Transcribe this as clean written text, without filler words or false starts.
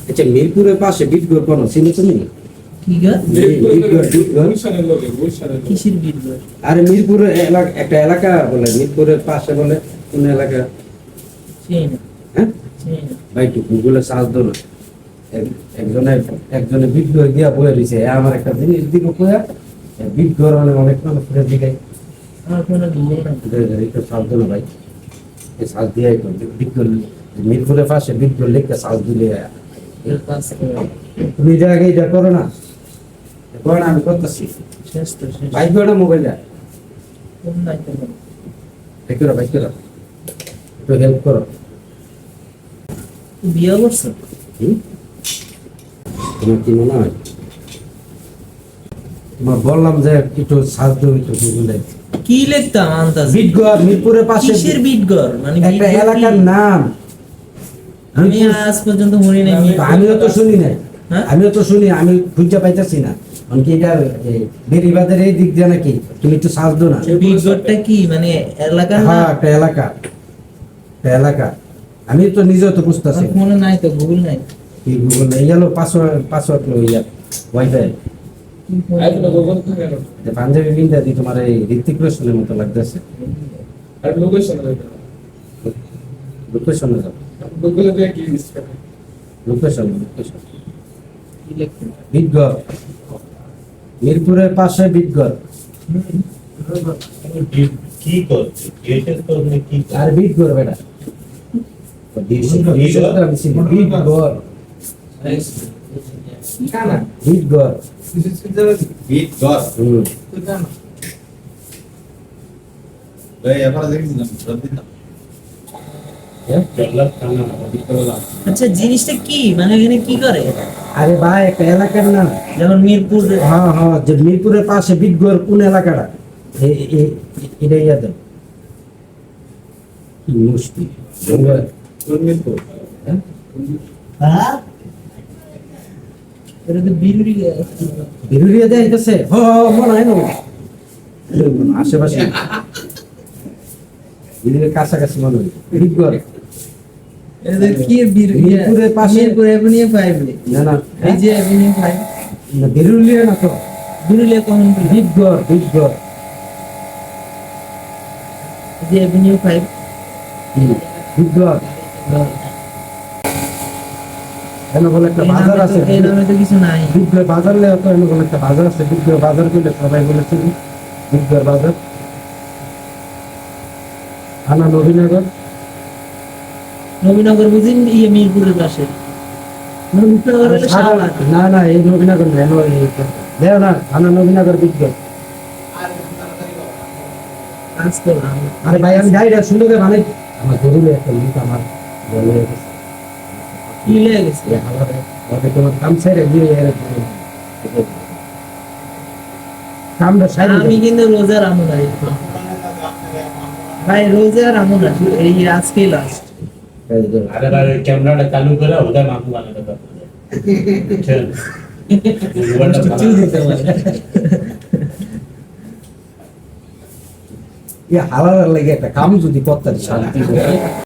আচ্ছা মিরপুরের পাশে বিটগড় কোন চিনি তুমি? কি গা? বিটগড় কিসের বিটগড়? আরে মিরপুরের একটা এলাকা বলে, মিরপুরের পাশে বলে কোন এলাকা? চিনি না। হ্যাঁ চিনি না। ভাই একটু গুগলে সার্চ দাও না। একজনে বিটগড় গিয়া বয়ে রয়েছে, আমার একটা জিনিস দিকে কয়া বিটগড় মানে অনেক মানুষ দিকে আমার কোনো গুগল নাই। একটু সার্চ দাও না ভাই, সার্চ দিয়ে বিটগড় মিরপুরের পাশে বিটগড় লিখতে সার্চ দিলে এর কাজ করে। তুমি এটা আগে এটা করো না, করো না, আমি করতেছি। শেষ তো শেষ। বাইক করো না, মোবাইলটা কোন নাই তো নাই। বাইক করো একটু হেল্প করো। তুই বিয়ে করছো? তোমার কি মনে হয়? তোমার বললাম যে একটু সার্চ দাও একটু গুগলে। কি লিখতাম আন্দাজ? বিটগড় মিরপুরের পাশে কিসের বিটগড়? মানে একটা বিটগড় কি? এলাকার নাম। আমি আজ পর্যন্ত মনে নাই। আমিও তো শুনি না, হ্যাঁ? আমি খুঁজে পাইতেছি না। কি এটা বেরিবাদের এই দিক দিয়ে নাকি? তুমি একটু সার্চ দাও না। বিটগড়টা কি মানে এলাকার হ্যাঁ নাম? একটা এলাকা। আমি তো নিজেও তো বুঝতেছি আমার মনে নাই তো, গুগল নাই। কি গুগল নাই গেল পাসওয়ার্ড লো ইয়া ওয়াইফাই পাঞ্জাবি পিন্ডা দি তোমার এই ঋত্বিক রোশনের মতো লাগতেছে। লোকেশনে যাও, লোকেশন কি লিখতাম? বিটগড় মিরপুরের পাশে বিটগড়। কি করছে গেটের তো আপনি কি আর বিটগড় বেটা বিটগড় বিটগড় বিট গড হুম। ভাই আপনারা দেখেছিলাম সত্যি না ডলার টানা বিটগড় আচ্ছা জিনিসটা কি মানে এখানে কি করে? আরে ভাই একটা এলাকার নাম। যেমন মিরপুর। হ্যাঁ যে মিরপুরের পাশে বিটগড় কোন এলাকাটা এটা ইয়া দেন কি মুশকিল। হ্যাঁ? হ্যাঁ এটা তো বিরুরি। বিরুলিয়া দেয় গেছে মনে হয় না আশেপাশে বিরুলিয়ার কাছাকাছি মনে হয় বিটগড়। এটা কি বিরুরি? মিরপুরের পাশে। মিরপুর এভিনিউ 5 না না এই যে এভিনিউ 5 না, বিরুলিয়া না তো, বিরুলিয়া কোন বিটগড় এই যে এভিনিউ 5 বিটগড় কেন বলে একটা বাজার আছে। এই নামে তো কিছু নাই। বিটগড় বাজার লেও তো এমন বলে একটা বাজার আছে। বিটগড় বাজার বলে সবাই বলেছে বিটগড় বাজার। থানা নবীনগর। নবীনগর বুঝিন ইয়ে মিরপুরের পাশে। নবীনগর হলো শাহবাগ। না এই নবীনগর না, দেও না থানা নবীনগর বিটগড়। কাজ করলাম। আরে ভাই আমি যাই না সুন্দর মানে আমার জরুরি একটা লিঙ্ক আমার বলে গেছে। কি লেগে গেছে? তোমার কাম ছেড়ে দিয়ে কামটা সাইড আমি কিন্তু রোজার আমল আছি ভাই, রোজার আমল আছি। এই আজকে লাস্ট। আরে ভাই ক্যামেরাটা চালু করে ওটা মাথা বানাতে পারবে চল চুল দিতে পারে। হালার লাগে একটা কাম যদি করতে শান্তি